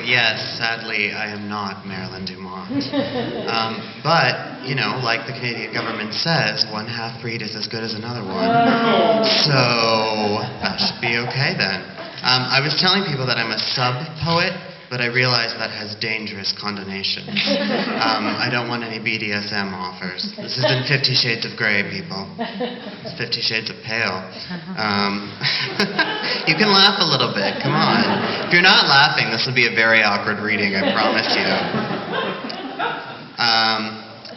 yes, sadly, I am not Marilyn Dumont. But, you know, like the Canadian government says, one half-breed is as good as another one. So, that should be okay then. I was telling people that I'm a sub-poet, but I realize that has dangerous connotations. I don't want any BDSM offers. This isn't 50 Shades of Grey, people. It's 50 Shades of Pale. You can laugh a little bit, come on. If you're not laughing, this will be a very awkward reading, I promise you.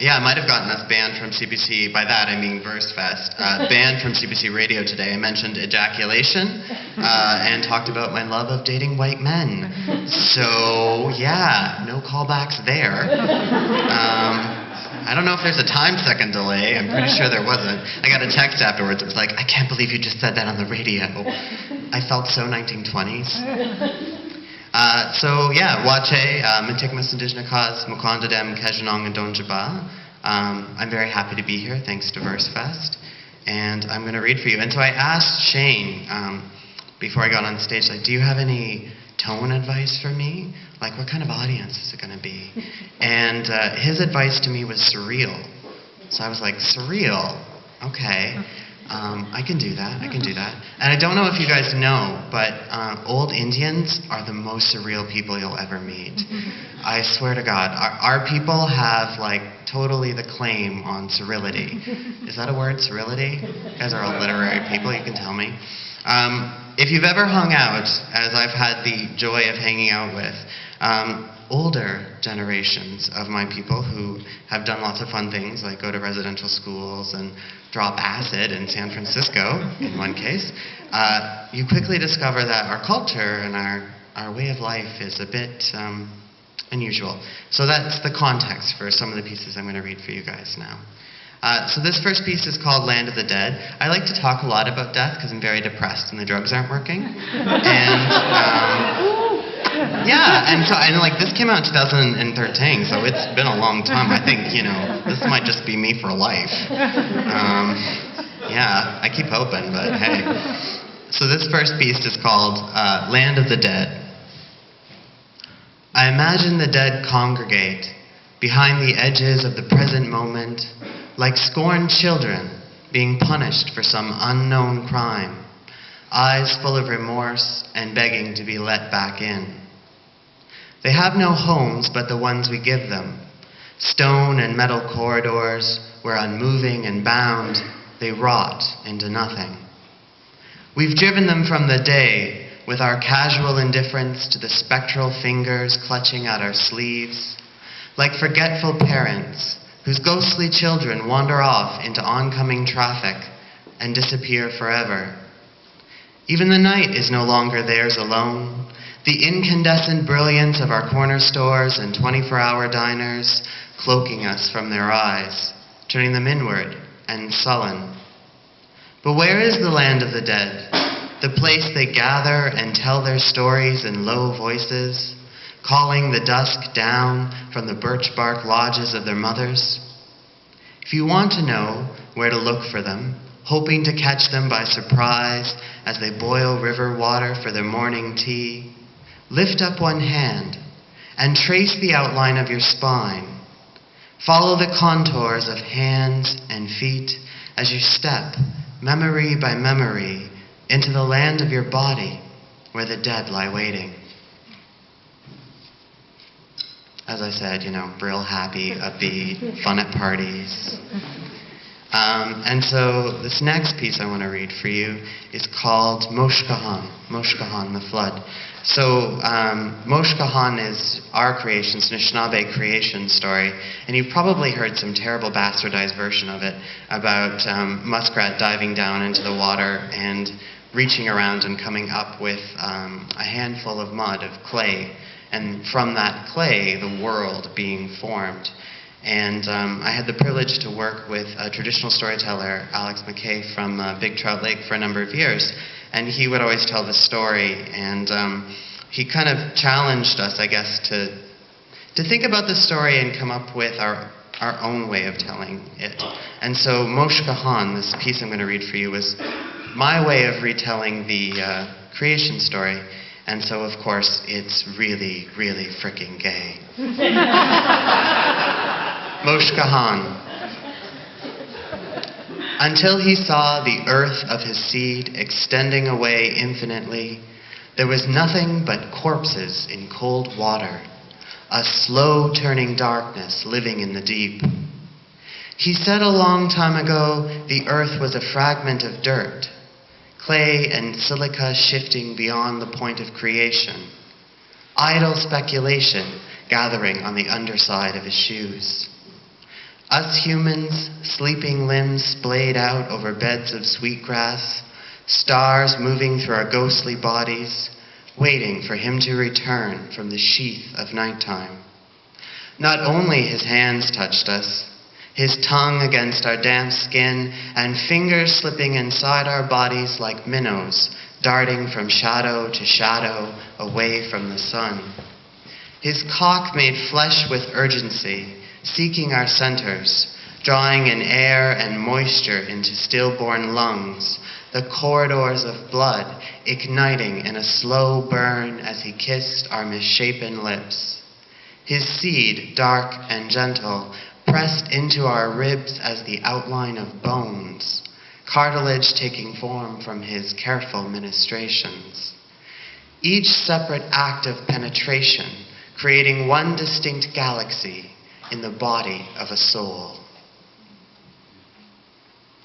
Yeah, I might have gotten us banned from CBC. By that, I mean VerseFest. Banned from CBC Radio today. I mentioned ejaculation and talked about my love of dating white men. So, yeah, no callbacks there. I don't know if there's a time-second delay. I'm pretty sure there wasn't. I got a text afterwards. It was like, I can't believe you just said that on the radio. I felt so 1920s. So yeah, Wache, Matikmas Indigenous Mukondadem Kejanong and Donjaba. I'm very happy to be here, thanks to VerseFest. And I'm going to read for you. And so I asked Shane, before I got on stage, like, do you have any tone advice for me? Like, what kind of audience is it going to be? And his advice to me was surreal. So I was like, surreal? Okay. I can do that. And I don't know if you guys know, but old Indians are the most surreal people you'll ever meet. I swear to God, our people have like totally the claim on surreality. Is that a word, surreality? You guys are all literary people, you can tell me. If you've ever hung out, as I've had the joy of hanging out with, older generations of my people who have done lots of fun things like go to residential schools and drop acid in San Francisco, in one case, you quickly discover that our culture and our way of life is a bit unusual. So that's the context for some of the pieces I'm going to read for you guys now. So this first piece is called Land of the Dead. I like to talk a lot about death because I'm very depressed and the drugs aren't working. And yeah, and like this came out in 2013, so it's been a long time. I think, you know, this might just be me for life. Yeah, I keep hoping, but hey. So this first piece is called Land of the Dead. I imagine the dead congregate behind the edges of the present moment, like scorned children being punished for some unknown crime, eyes full of remorse and begging to be let back in. They have no homes but the ones we give them, stone and metal corridors where unmoving and bound they rot into nothing. We've driven them from the day with our casual indifference to the spectral fingers clutching at our sleeves, like forgetful parents whose ghostly children wander off into oncoming traffic and disappear forever. Even the night is no longer theirs alone. The incandescent brilliance of our corner stores and 24-hour diners cloaking us from their eyes, turning them inward and sullen. But where is the land of the dead, the place they gather and tell their stories in low voices, calling the dusk down from the birch bark lodges of their mothers? If you want to know where to look for them, hoping to catch them by surprise as they boil river water for their morning tea, lift up one hand and trace the outline of your spine. Follow the contours of hands and feet as you step, memory by memory, into the land of your body where the dead lie waiting. As I said, you know, real happy, upbeat, fun at parties. And so this next piece I want to read for you is called Moshkahan, the flood. So Moshkahan is our creation, it's an Anishinaabe creation story, and you've probably heard some terrible bastardized version of it about muskrat diving down into the water and reaching around and coming up with a handful of mud, of clay, and from that clay, the world being formed. And I had the privilege to work with a traditional storyteller, Alex McKay, from Big Trout Lake for a number of years. And he would always tell the story. And he kind of challenged us, I guess, to think about the story and come up with our own way of telling it. And so Moshkahan, this piece I'm going to read for you, was my way of retelling the creation story. And so, of course, it's really, really frickin' gay. Moshe Kahan. Until he saw the earth of his seed extending away infinitely, there was nothing but corpses in cold water, a slow-turning darkness living in the deep. He said a long time ago the earth was a fragment of dirt, clay and silica shifting beyond the point of creation, idle speculation gathering on the underside of his shoes. Us humans, sleeping limbs splayed out over beds of sweetgrass, stars moving through our ghostly bodies, waiting for him to return from the sheath of nighttime. Not only his hands touched us, his tongue against our damp skin, and fingers slipping inside our bodies like minnows, darting from shadow to shadow away from the sun. His cock made flesh with urgency, seeking our centers, drawing in air and moisture into stillborn lungs, the corridors of blood igniting in a slow burn as he kissed our misshapen lips. His seed, dark and gentle, pressed into our ribs as the outline of bones, cartilage taking form from his careful ministrations. Each separate act of penetration, creating one distinct galaxy in the body of a soul.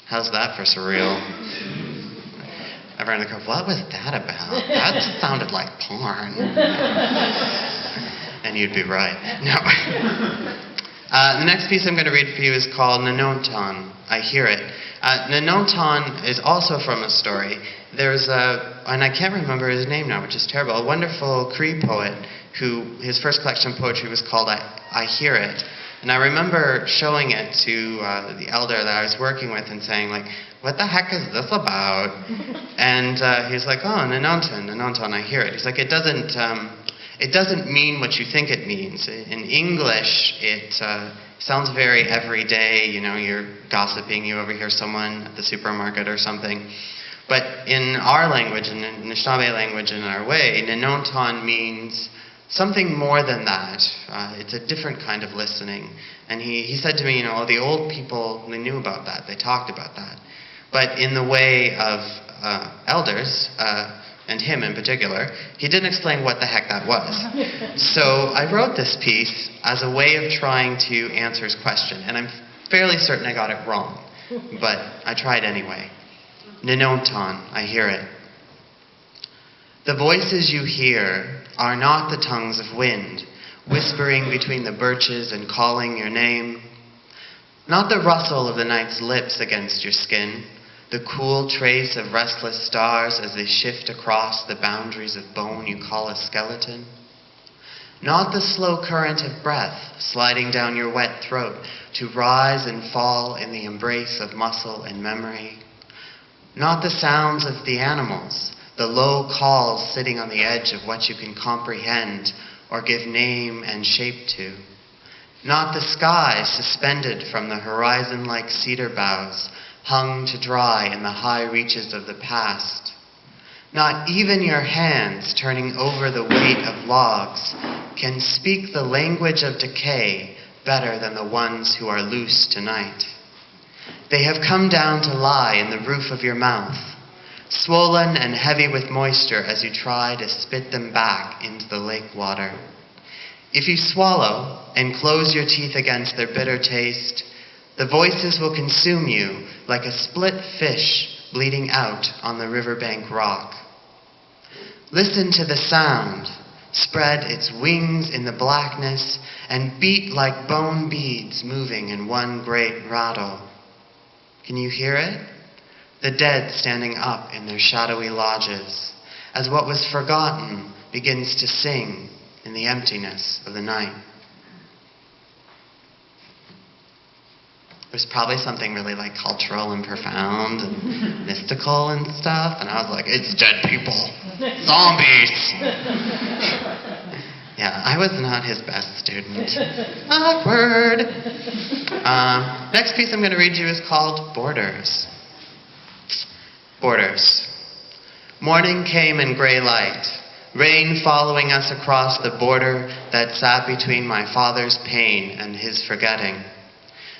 How's that for surreal? Everyone in the crowd, what was that about? That sounded like porn. And you'd be right. No. The next piece I'm going to read for you is called Nanonton. I Hear It. Nanonton is also from a story. There's and I can't remember his name now, which is terrible, a wonderful Cree poet who, his first collection of poetry was called I Hear It. And I remember showing it to the elder that I was working with and saying, like, what the heck is this about? And he's like, oh, Nanonton, I hear it. He's like, it doesn't mean what you think it means. In English, it sounds very everyday. You know, you're gossiping, you overhear someone at the supermarket or something. But in our language, in the Anishinaabe language, in our way, Nanonton means something more than that. It's a different kind of listening. And he said to me, you know, the old people, they knew about that. They talked about that. But in the way of elders, and him in particular, he didn't explain what the heck that was. So I wrote this piece as a way of trying to answer his question. And I'm fairly certain I got it wrong. But I tried anyway. Nanonton, I hear it. The voices you hear are not the tongues of wind, whispering between the birches and calling your name. Not the rustle of the night's lips against your skin, the cool trace of restless stars as they shift across the boundaries of bone you call a skeleton. Not the slow current of breath sliding down your wet throat to rise and fall in the embrace of muscle and memory. Not the sounds of the animals, the low calls sitting on the edge of what you can comprehend or give name and shape to. Not the sky suspended from the horizon like cedar boughs, hung to dry in the high reaches of the past. Not even your hands turning over the weight of logs can speak the language of decay better than the ones who are loose tonight. They have come down to lie in the roof of your mouth, swollen and heavy with moisture as you try to spit them back into the lake water. If you swallow and close your teeth against their bitter taste, the voices will consume you like a split fish bleeding out on the riverbank rock. Listen to the sound, spread its wings in the blackness, and beat like bone beads moving in one great rattle. Can you hear it? The dead standing up in their shadowy lodges, as what was forgotten begins to sing in the emptiness of the night. There's probably something really like cultural and profound and mystical and stuff, and I was like, it's dead people. Zombies! Yeah, I was not his best student. Awkward! Next piece I'm going to read you is called Borders. Borders. Morning came in gray light. rain following us across the border that sat between my father's pain and his forgetting.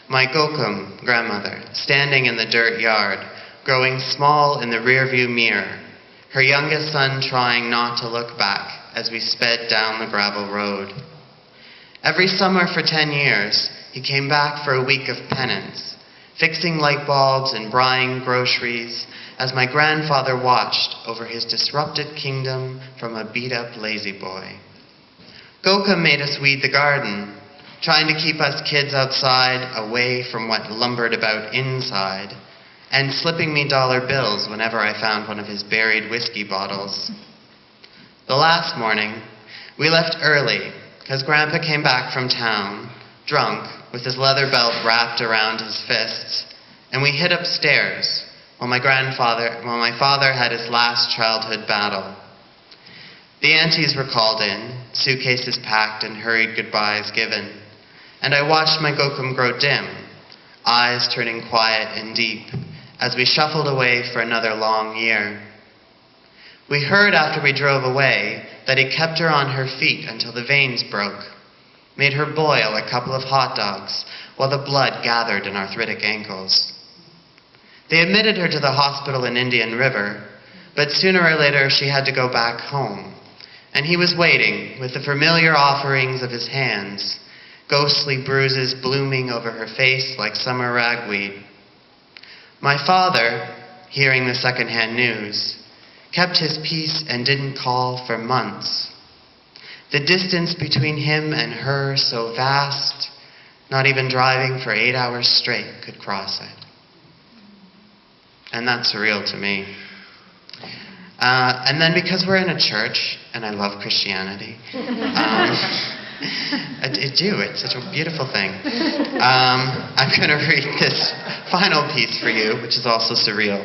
My Gokum grandmother, standing in the dirt yard, growing small in the rearview mirror, her youngest son trying not to look back as we sped down the gravel road. Every summer for 10 years, he came back for a week of penance, fixing light bulbs and buying groceries as my grandfather watched over his disrupted kingdom from a beat-up lazy boy. Gokum made us weed the garden, trying to keep us kids outside away from what lumbered about inside, and slipping me dollar bills whenever I found one of his buried whiskey bottles. The last morning, we left early because Grandpa came back from town, drunk, with his leather belt wrapped around his fists, and we hid upstairs while my father had his last childhood battle. The aunties were called in, suitcases packed and hurried goodbyes given, and I watched my Gokum grow dim, eyes turning quiet and deep, as we shuffled away for another long year. We heard after we drove away that he kept her on her feet until the veins broke, made her boil a couple of hot dogs while the blood gathered in arthritic ankles. They admitted her to the hospital in Indian River, but sooner or later she had to go back home, and he was waiting with the familiar offerings of his hands, ghostly bruises blooming over her face like summer ragweed. My father, hearing the secondhand news, kept his peace and didn't call for months. The distance between him and her so vast, not even driving for 8 hours straight could cross it. And that's surreal to me. And then because we're in a church, and I love Christianity, I do, it's such a beautiful thing. I'm going to read this final piece for you, which is also surreal,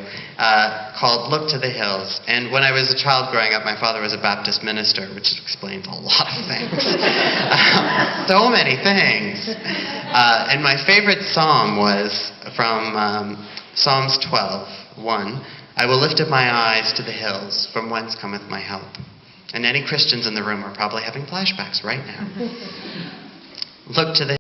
called Look to the Hills. And when I was a child growing up, my father was a Baptist minister, which explains a lot of things. So many things. And my favorite psalm was from Psalms 12:1. I will lift up my eyes to the hills, from whence cometh my help. And any Christians in the room are probably having flashbacks right now. Look to the